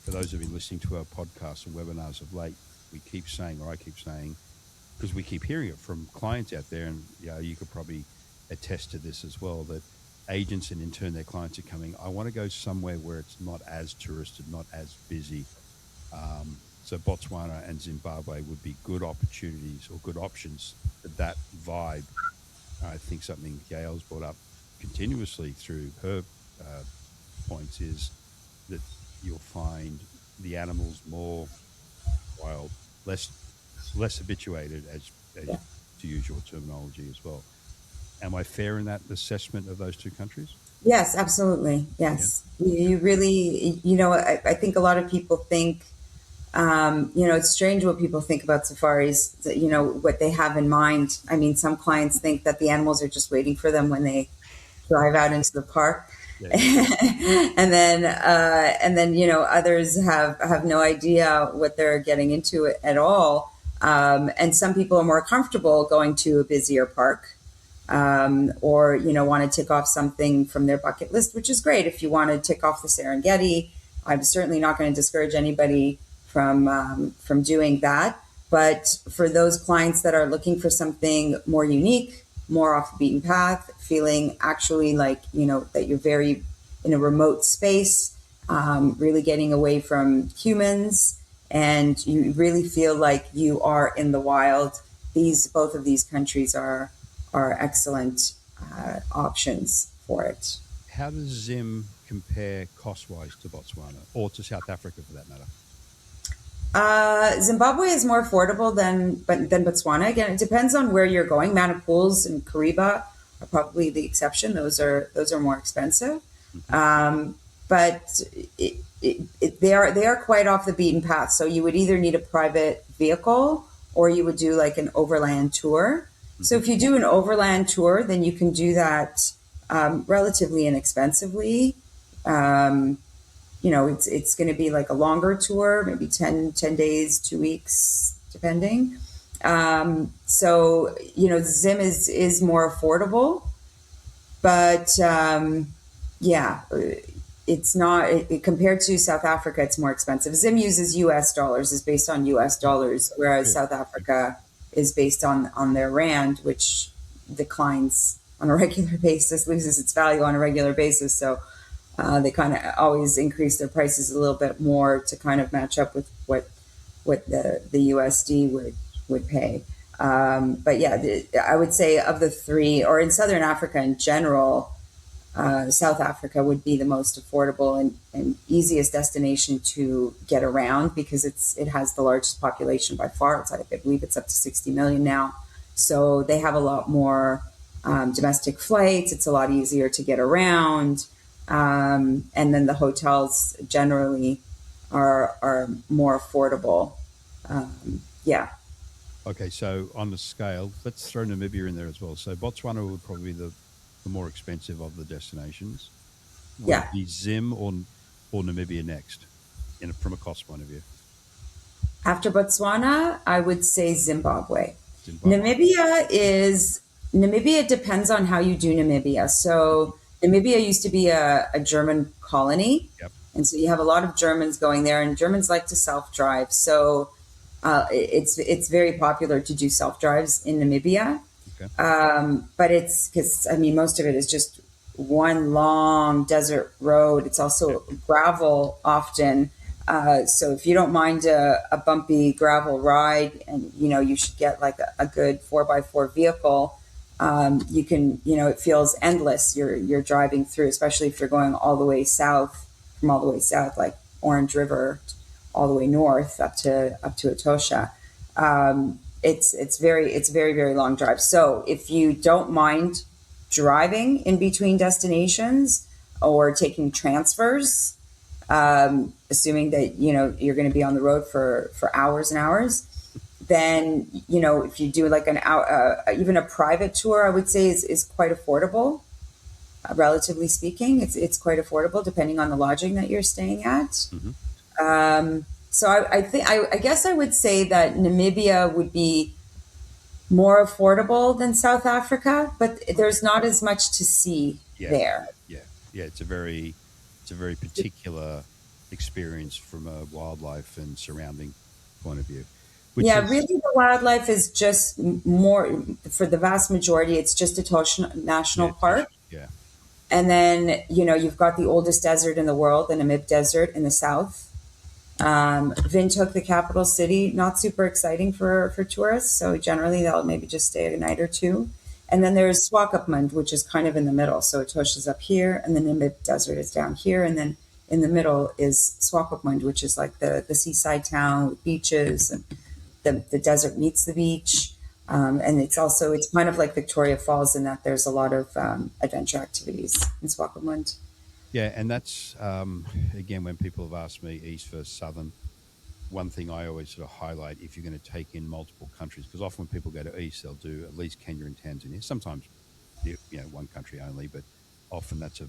for those who have been listening to our podcasts and webinars of late, we keep saying, or I keep saying, because we keep hearing it from clients out there, and you could probably attest to this as well, that agents and in turn their clients are coming, I want to go somewhere where it's not as touristed, not as busy. So Botswana and Zimbabwe would be good opportunities or good options for that vibe. I think something Yael's brought up continuously through her points is that you'll find the animals more wild, less habituated, as to use your terminology as well. Am I fair in that assessment of those two countries? Yes, absolutely. Yes. Yeah. You really, I think a lot of people think, it's strange what people think about safaris, what they have in mind. I mean, some clients think that the animals are just waiting for them when they drive out into the park. Yeah. and then, others have no idea what they're getting into at all. And some people are more comfortable going to a busier park, or, want to tick off something from their bucket list, which is great. If you want to tick off the Serengeti, I'm certainly not going to discourage anybody from doing that. But for those clients that are looking for something more unique, more off the beaten path, feeling actually like, that you're very in a remote space, really getting away from humans, and you really feel like you are in the wild, both of these countries are excellent options for it. How does Zim compare cost-wise to Botswana or to South Africa for that matter? Zimbabwe is more affordable than Botswana. Again, it depends on where you're going. Manipools and Kariba are probably the exception. Those are more expensive, but they are quite off the beaten path. So you would either need a private vehicle or you would do like an overland tour. So if you do an overland tour, then you can do that relatively inexpensively. It's going to be like a longer tour, maybe 10 days, 2 weeks, depending. So, Zim is more affordable, but it's not, compared to South Africa, it's more expensive. Zim uses US dollars, is based on US dollars, whereas South Africa is based on their rand, which declines on a regular basis, loses its value on a regular basis. So they kind of always increase their prices a little bit more to kind of match up with what the USD would pay. But yeah, I would say of the three, or in Southern Africa in general, South Africa would be the most affordable and easiest destination to get around because it has the largest population by far. I believe it's up to 60 million now. So they have a lot more domestic flights. It's a lot easier to get around. And then the hotels generally are more affordable. Yeah. Okay, so on the scale, let's throw Namibia in there as well. So Botswana would probably be the more expensive of the destinations. Would it be Zim or Namibia next, from a cost point of view? After Botswana, I would say Zimbabwe. Namibia depends on how you do Namibia. So Namibia used to be a German colony. Yep. And so you have a lot of Germans going there, and Germans like to self-drive. So it's very popular to do self-drives in Namibia. Okay. But it's because, most of it is just one long desert road. It's also gravel often. So if you don't mind a bumpy gravel ride, and, you should get like a good 4x4 vehicle, you can, it feels endless. You're driving through, especially if you're going all the way south from all the way south, like Orange River, all the way north up to Etosha. It's very very long drive. So if you don't mind driving in between destinations or taking transfers, assuming that you're going to be on the road for hours and hours, then if you do like an hour, even a private tour, I would say is quite affordable. Relatively speaking, it's quite affordable depending on the lodging that you're staying at. Mm-hmm. So I think I guess I would say that Namibia would be more affordable than South Africa, but there's not as much to see Yeah, there. yeah, yeah. It's a very particular experience from a wildlife and surrounding point of view, which Yeah, is really, the wildlife is just more for the vast majority. It's just Etosha yeah, National Tosh, Park, yeah, and then you've got the oldest desert in the world, the Namib Desert in the south. Windhoek, the capital city, not super exciting for tourists. So generally, they'll maybe just stay a night or two. And then there's Swakopmund, which is kind of in the middle. So Etosha is up here, and the Namib Desert is down here, and then in the middle is Swakopmund, which is like the seaside town with beaches, and the desert meets the beach. And it's kind of like Victoria Falls in that there's a lot of adventure activities in Swakopmund. yeah. And that's again when people have asked me east versus southern. One thing I always sort of highlight if you're going to take in multiple countries, because often when people go to east, they'll do at least Kenya and Tanzania. Sometimes one country only, but often that's a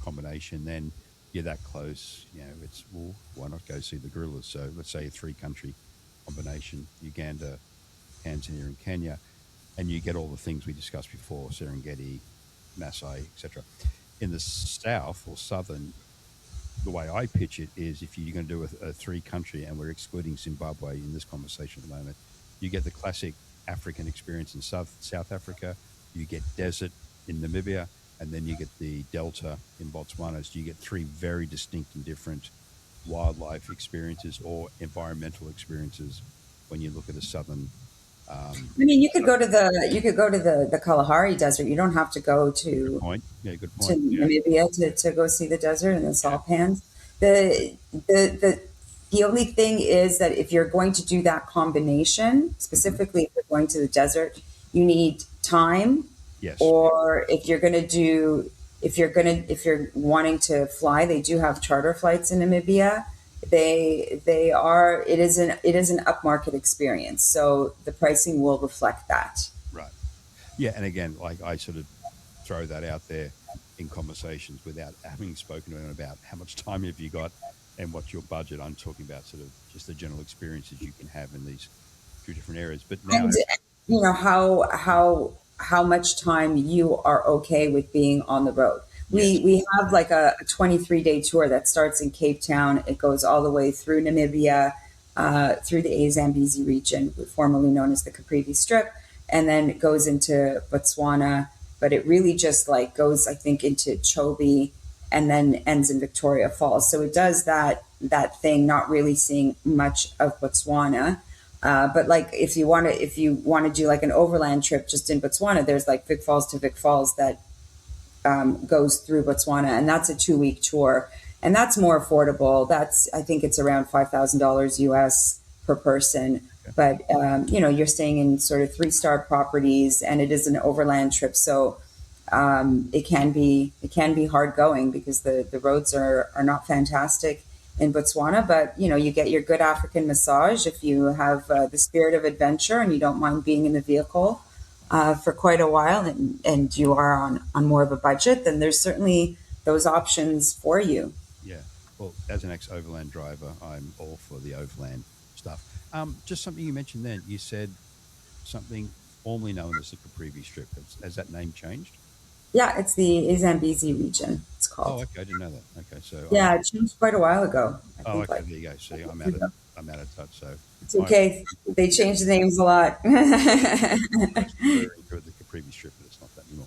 combination. Then you're that close, it's, well, why not go see the gorillas? So let's say a three country combination: Uganda, Tanzania, and Kenya, and you get all the things we discussed before: Serengeti, Masai, etc. In the south or southern, the way I pitch it is if you're going to do a three country, and we're excluding Zimbabwe in this conversation at the moment, you get the classic African experience in South Africa, you get desert in Namibia, and then you get the delta in Botswana. So you get three very distinct and different wildlife experiences or environmental experiences when you look at a southern. I mean, you could go to the Kalahari Desert. You don't have to go Good point. Yeah, good to point. Yeah, Namibia to go see the desert and the yeah. salt pans. The only thing is that if you're going to do that combination, Hmm. specifically if you're going to the desert, you need time. Yes. Or if you're wanting to fly, they do have charter flights in Namibia. It is an upmarket experience, so the pricing will reflect that. Right. Yeah, and again, like I sort of throw that out there in conversations without having spoken to them about how much time have you got and what's your budget. I'm talking about sort of just the general experiences you can have in these two different areas. But now, And how much time you are okay with being on the road. yes, We have like a 23-day tour that starts in Cape Town. It goes all the way through Namibia, through the Zambezi region, formerly known as the Caprivi Strip, and then it goes into Botswana. But it really just like goes, I think, into Chobe and then ends in Victoria Falls. So it does that thing, not really seeing much of Botswana. But like if you want to do like an overland trip just in Botswana, there's like Vic Falls to Vic Falls that goes through Botswana, and that's a 2 week tour, and that's more affordable. I think it's around $5,000 US per person. okay. But you're staying in sort of 3-star properties, and it is an overland trip, so it can be hard going because the roads are not fantastic in Botswana. But you get your good African massage if you have the spirit of adventure and you don't mind being in the vehicle for quite a while, and you are on more of a budget. Then there's certainly those options for you. Yeah. Well, as an ex-overland driver, I'm all for the overland stuff. Just something you mentioned then. You said something formerly known as the Caprivi Strip. Has that name changed? Yeah, it's the Zambezi region. It's Oh, called. okay. I didn't know that. Okay, so Yeah, it changed quite a while ago. I oh, think okay. like There you go. See, ago. I'm out of touch. So It's I'm okay. They change the names a lot. I was referring to the Caprivi Strip, but it's not that anymore.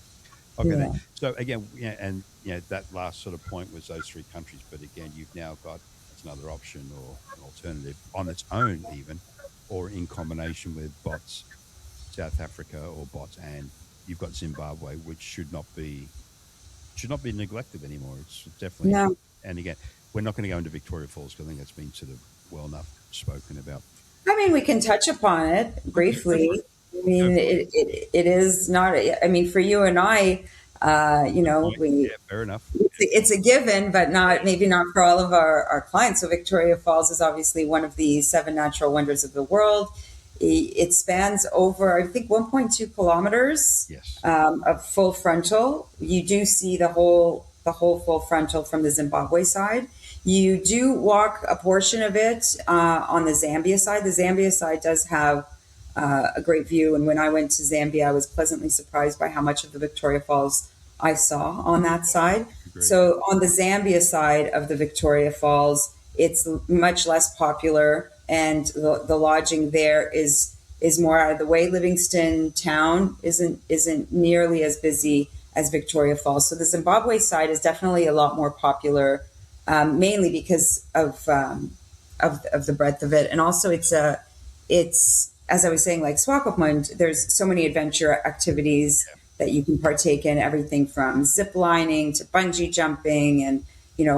Okay, then. Yeah. So again, yeah, and that last sort of point was those three countries. But again, you've now got that's another option or an alternative on its own, even, or in combination with bots, South Africa or bots, and you've got Zimbabwe, which should not be neglected anymore. It's definitely No. And again, we're not going to go into Victoria Falls because I think that's been sort of well enough spoken about. I mean, we can touch upon it Okay, go for briefly. it. I Go mean, for it. it is not, I mean, for you and I, Good point. Yeah, fair enough. it's a given, but not, maybe not for all of our clients. So Victoria Falls is obviously one of the seven natural wonders of the world. It spans over, I think, 1.2 kilometers Yes. of full frontal. You do see the whole full frontal from the Zimbabwe side. You do walk a portion of it on the Zambia side. The Zambia side does have a great view. And when I went to Zambia, I was pleasantly surprised by how much of the Victoria Falls I saw on that side. Agreed. So on the Zambia side of the Victoria Falls, it's much less popular, and the lodging there is more out of the way. Livingston town isn't nearly as busy as Victoria Falls. So the Zimbabwe side is definitely a lot more popular, mainly because of the breadth of it, and also it's as I was saying, like Swakopmund, there's so many adventure activities that you can partake in, everything from zip lining to bungee jumping and,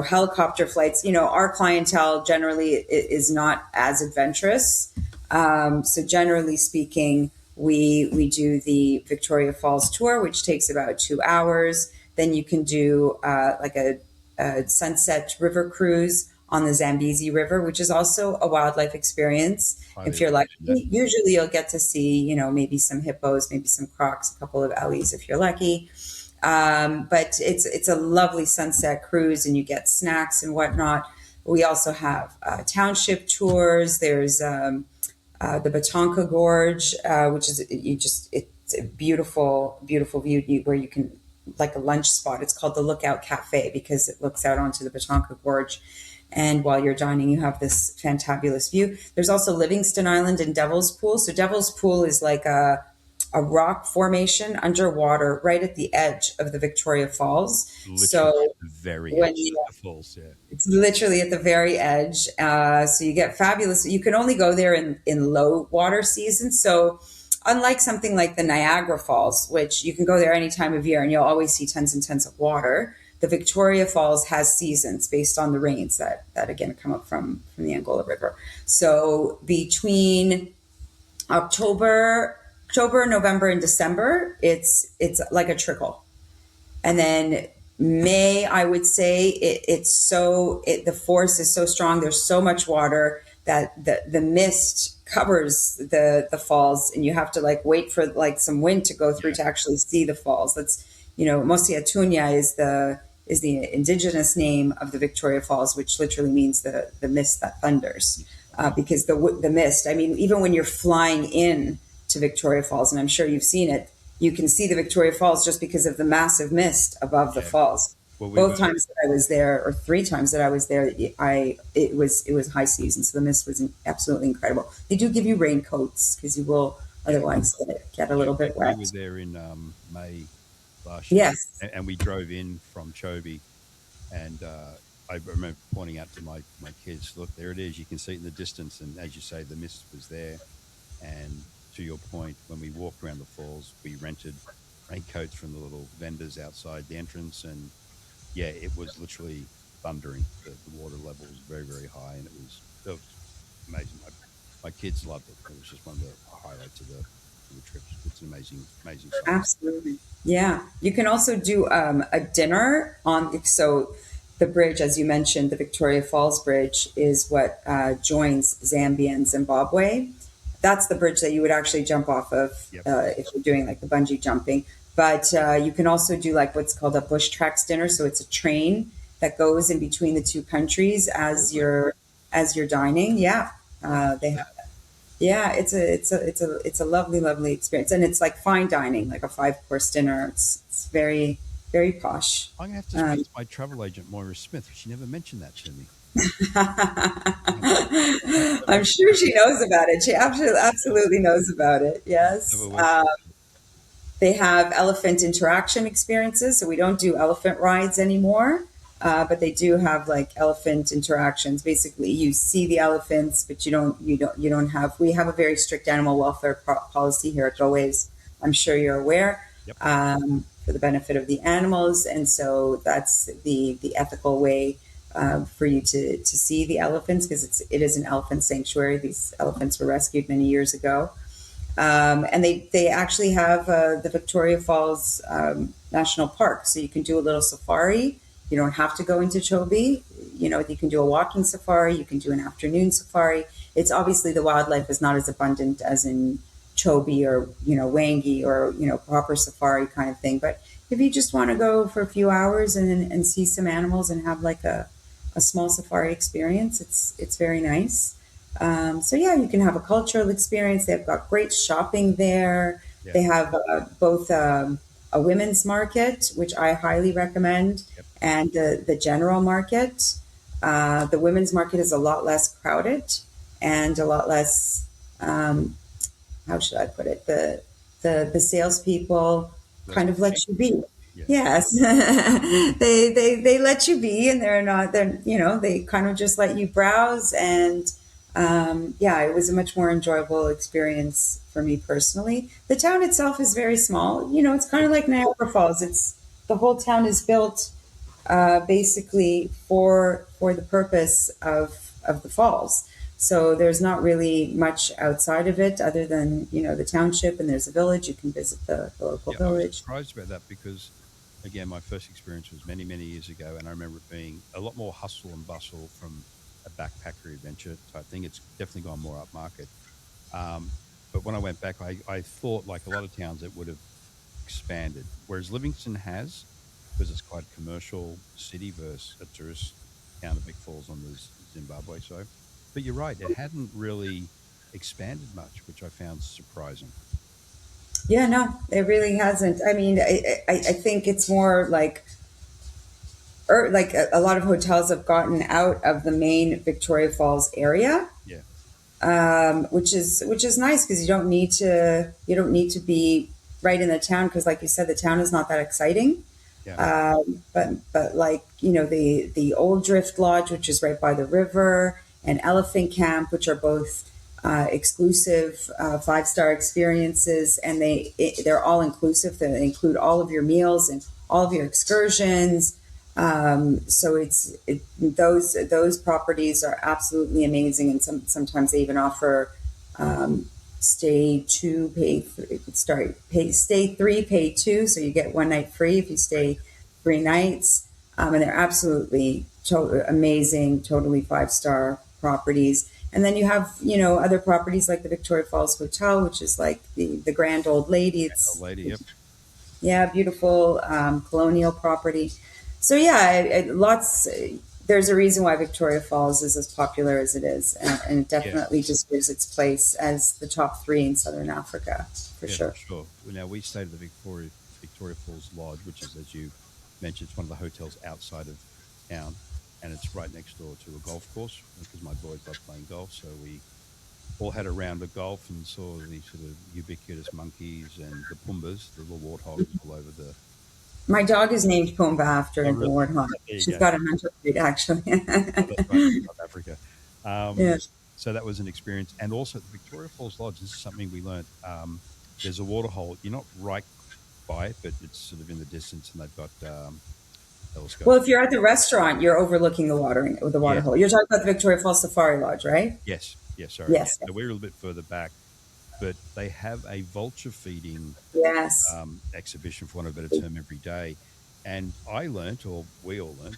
helicopter flights. Our clientele generally is not as adventurous. So generally speaking, we do the Victoria Falls tour, which takes about 2 hours. Then you can do like a sunset river cruise on the Zambezi River, which is also a wildlife experience. If you're lucky, usually you'll get to see, maybe some hippos, maybe some crocs, a couple of ellies if you're lucky. But it's a lovely sunset cruise, and you get snacks and whatnot. We also have township tours. There's the Batonka Gorge, which is it's a beautiful, beautiful view where you can, like a lunch spot. It's called the Lookout Cafe because it looks out onto the Batonka Gorge. And while you're dining, you have this fantabulous view. There's also Livingston Island and Devil's Pool. So Devil's Pool is like a rock formation underwater right at the edge of the Victoria Falls. Literally So the very when edge you, of the falls, yeah. it's literally at the very edge. So you get fabulous. You can only go there in low water season. So unlike something like the Niagara Falls, which you can go there any time of year and you'll always see tons and tons of water, the Victoria Falls has seasons based on the rains that again come up from the Angola River. So between October, November, and December, it's like a trickle. And then May, I would say the force is so strong. There's so much water that the mist covers the falls, and you have to like wait for like some wind to go through to actually see the falls. That's, Mosiatunya is the indigenous name of the Victoria Falls, which literally means the mist that thunders. Because the mist, I mean, even when you're flying in to Victoria Falls, and I'm sure you've seen it, you can see the Victoria Falls just because of the massive mist above the falls. Well, Both times that I was there, or 3 times that I was there, it was high season, so the mist was absolutely incredible. They do give you raincoats because you will otherwise get a little bit wet. We were there in May last year, Yes. and we drove in from Chobe, and I remember pointing out to my kids, look, there it is. You can see it in the distance, and as you say, the mist was there. And to your point, when we walked around the falls, we rented raincoats from the little vendors outside the entrance, and yeah, it was literally thundering. The water level was very, very high, and it was amazing. My kids loved it. It was just one of the highlights of the trip. It's an amazing site. Absolutely. Yeah. You can also do a dinner so the bridge, as you mentioned, the Victoria Falls Bridge is what joins Zambia and Zimbabwe. That's the bridge that you would actually jump off of if you're doing like the bungee jumping. But you can also do like what's called a bush tracks dinner. So it's a train that goes in between the two countries as you're dining. Yeah, they have. Yeah, it's a lovely, lovely experience, and it's like fine dining, like a 5-course dinner. It's very, very posh. I'm gonna have to speak to my travel agent Moira Smith. She never mentioned that to me. I'm sure she knows about it. She absolutely knows about it. Yes. They have elephant interaction experiences, so we don't do elephant rides anymore. But they do have like elephant interactions. Basically, you see the elephants, but you don't have. We have a very strict animal welfare policy here at Goway's. I'm sure you're aware. Yep. For the benefit of the animals, and so that's the ethical way for you to see the elephants, because it is an elephant sanctuary. These elephants were rescued many years ago. And they actually have the Victoria Falls National Park, so you can do a little safari. You don't have to go into Chobe. You know, you can do a walking safari. You can do an afternoon safari. It's obviously the wildlife is not as abundant as in Chobe or Wangi or proper safari kind of thing. But if you just want to go for a few hours and see some animals and have like a small safari experience, it's very nice. So yeah, you can have a cultural experience. They've got great shopping there. Yeah. They have both a women's market, which I highly recommend, Yep. and the general market. The women's market is a lot less crowded and a lot less. How should I put it? The salespeople Less kind of let you be. Yeah. Yes, they let you be, and they kind of just let you browse, and yeah, it was a much more enjoyable experience for me personally. The town itself is very small. It's kind of like Niagara Falls. It's the whole town is built basically for the purpose of the falls. So there's not really much outside of it other than the township, and there's a village. You can visit the local Yeah, I was village. surprised about that because, again, my first experience was many, many years ago, and I remember it being a lot more hustle and bustle from a backpacker adventure type thing. It's definitely gone more upmarket. But when I went back, I thought, like a lot of towns, it would have expanded, whereas Livingston has, because it's quite a commercial city versus a tourist town of Big Falls on the Zimbabwe side. But you're right, it hadn't really expanded much, which I found surprising. Yeah, no, it really hasn't. I mean, I think it's more like a lot of hotels have gotten out of the main Victoria Falls area, Yeah, which is nice because you don't need to be right in the town, because like you said, the town is not that exciting. yeah, But like the Old Drift Lodge, which is right by the river, and Elephant Camp, which are both exclusive 5-star experiences, and they're all inclusive. They include all of your meals and all of your excursions. So those properties are absolutely amazing, and sometimes they even offer stay two, pay three, sorry, stay three, pay two, so you get one night free if you stay 3 nights. And they're absolutely amazing, totally 5-star properties. And then you have other properties like the Victoria Falls Hotel, which is like the grand old lady. old lady. Yep. Yeah, beautiful colonial property. So yeah, lots. There's a reason why Victoria Falls is as popular as it is, and it Yeah, definitely deserves its place as the top three in Southern Africa for yeah, for sure. sure. Now we stayed at the Victoria Falls Lodge, which is, as you mentioned, it's one of the hotels outside of town, and it's right next door to a golf course because my boys love playing golf. So we all had a round of golf and saw the sort of ubiquitous monkeys and the pumbas, the little warthogs all over the. My dog is named Pumbaa Oh, after the really? warthog. There you She's go. got a mental breed, actually. Oh, that's right, South Africa. Um, Yeah. so that was an experience, and also the Victoria Falls Lodge. This is something we learned. There's a waterhole. You're not right by it, but it's sort of in the distance, and they've got Well, telescopes. if you're at the restaurant, you're overlooking the water Yes, hole. You're talking about the Victoria Falls Safari Lodge, right? yes, yes. Sorry. Yes. So we're a little bit further back, but they have a vulture feeding Yes. exhibition, for want of a better term, every day. And I learnt, or we all learnt,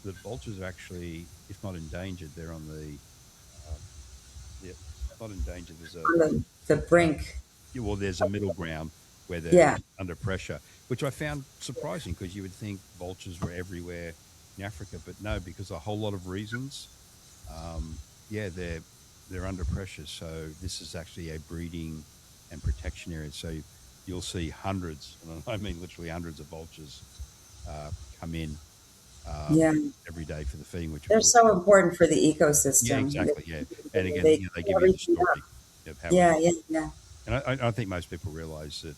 that vultures are actually, if not endangered, they're on the, yeah, not endangered. There's a, On the brink. yeah, well, there's a middle ground where they're Yeah. under pressure, which I found surprising because you would think vultures were everywhere in Africa, but no, because a whole lot of reasons. Yeah, they're under pressure. So this is actually a breeding and protection area. So you'll see hundreds, and I mean literally hundreds of vultures come in Yeah. every day for the feeding, which of They're course, so important for the yeah, ecosystem. exactly, yeah. And again, They they clean give you the everything up. story of how it. Yeah, yeah, yeah. And I think most people realize that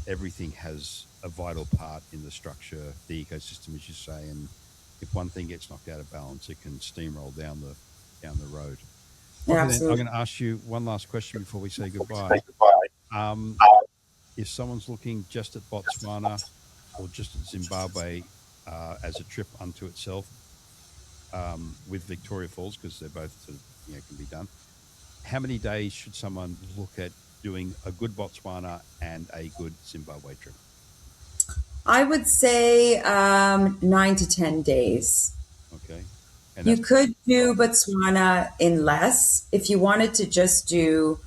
everything has a vital part in the structure, the ecosystem, as you say. And if one thing gets knocked out of balance, it can steamroll down the road. Yeah, Okay, then I'm absolutely. going to ask you one last question before we say goodbye. Um, if someone's looking just at Botswana or just at Zimbabwe as a trip unto itself, with Victoria Falls, because they're both sort of, can be done. How many days should someone look at doing a good Botswana and a good Zimbabwe trip? I would say 9 to 10 days. Okay. And You that's could do from, Botswana in less if you wanted to just do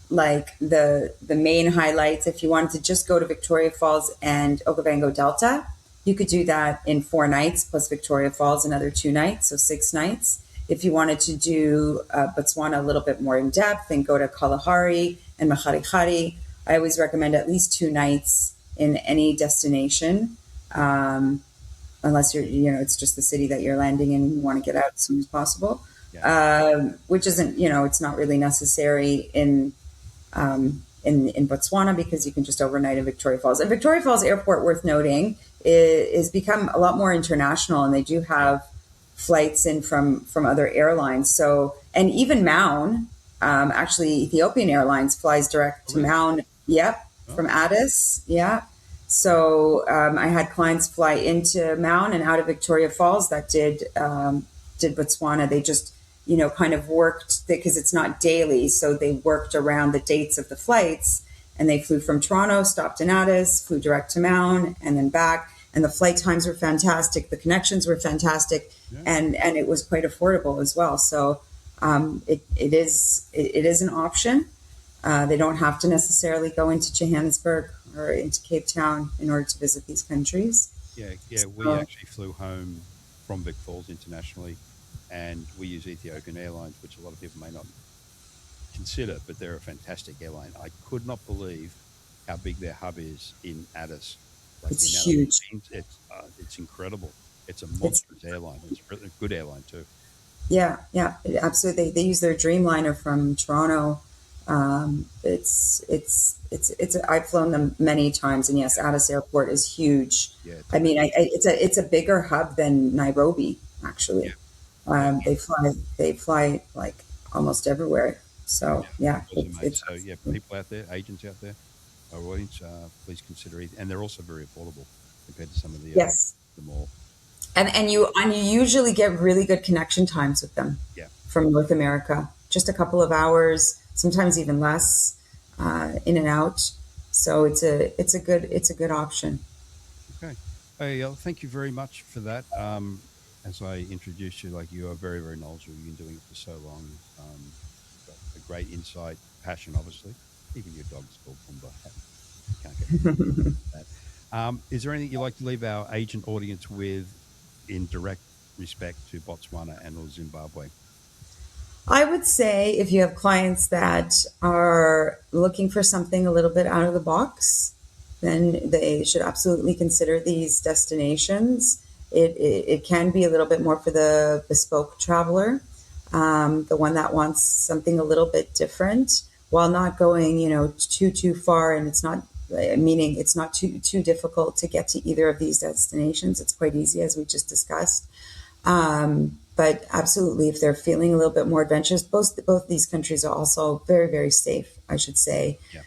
like the main highlights. If you wanted to just go to Victoria Falls and Okavango Delta, you could do that in 4 nights plus Victoria Falls another 2 nights, so 6 nights. If you wanted to do Botswana a little bit more in depth and go to Kalahari and Makharihari, I always recommend at least 2 nights in any destination. Unless it's just the city that you're landing in and you want to get out as soon as possible, yeah. which isn't, it's not really necessary in Botswana because you can just overnight in Victoria Falls. And Victoria Falls Airport, worth noting, is become a lot more international, and they do have flights in from other airlines. So, and even Maun, actually, Ethiopian Airlines flies direct to Maun. Yep, from Addis. Yeah. So I had clients fly into Maun and out of Victoria Falls that did Botswana. They just kind of worked because it's not daily, so they worked around the dates of the flights, and they flew from Toronto, stopped in Addis, flew direct to Maun, and then back. And the flight times were fantastic, the connections were fantastic, and it was quite affordable as well. So it is an option. They don't have to necessarily go into Johannesburg or into Cape Town in order to visit these countries. Yeah, yeah. We actually flew home from Vic Falls internationally, and we use Ethiopian Airlines, which a lot of people may not consider, but they're a fantastic airline. I could not believe how big their hub is in Addis. Like the It's amount of huge. planes, it's incredible. It's a monstrous airline. It's a really good airline too. Yeah, absolutely. They use their Dreamliner from Toronto. I've flown them many times, and yes, Addis Airport is huge. Yeah, I mean, it's a bigger hub than Nairobi, actually. yeah. They fly like almost everywhere. So yeah, It's amazing. So yeah, people out there, agents out there, our audience, please consider it. And they're also very affordable compared to some of yes. the more. And you usually get really good connection times with them Yeah. from North America. Just a couple of hours, sometimes even less, in and out. So it's a good option. Okay. Hey, thank you very much for that. As I introduced you, like, you are very, very knowledgeable. You've been doing it for so long. Got a great insight, passion, obviously. Even your dog's called Pumbaa. Can't get that. Is there anything you'd like to leave our agent audience with in direct respect to Botswana and or Zimbabwe? I would say if you have clients that are looking for something a little bit out of the box, then they should absolutely consider these destinations. It can be a little bit more for the bespoke traveler, the one that wants something a little bit different while not going, too far. And it's not meaning it's not too difficult to get to either of these destinations. It's quite easy, as we just discussed. But absolutely, if they're feeling a little bit more adventurous, both these countries are also very, very safe, I should say. Yeah.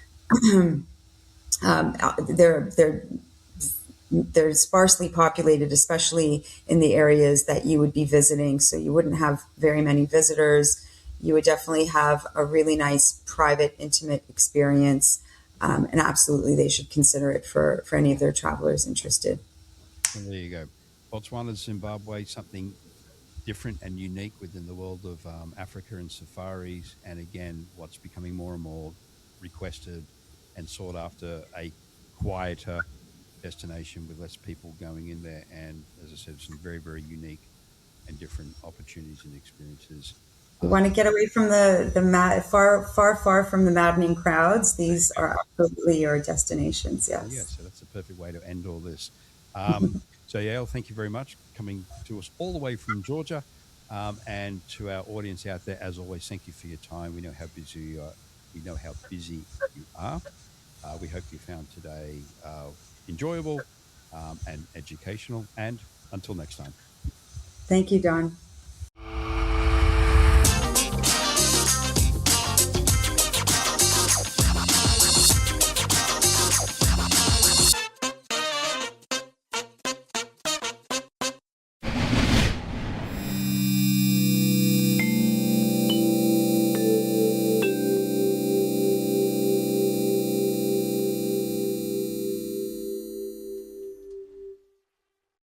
They're sparsely populated, especially in the areas that you would be visiting. So you wouldn't have very many visitors. You would definitely have a really nice, private, intimate experience. And absolutely, they should consider it for any of their travelers interested. Well, there you go. Botswana, Zimbabwe, something different and unique within the world of Africa and safaris. And again, what's becoming more and more requested and sought after, a quieter destination with less people going in there. And as I said, some very, very unique and different opportunities and experiences. You want to get away from far from the maddening crowds. These are absolutely your destinations. Yes. Yeah, so that's the perfect way to end all this. So, Yael, thank you very much coming to us all the way from Georgia. And to our audience out there, as always, thank you for your time. We know how busy you are. We know how busy you are. We hope you found today enjoyable and educational. And until next time. Thank you, Don.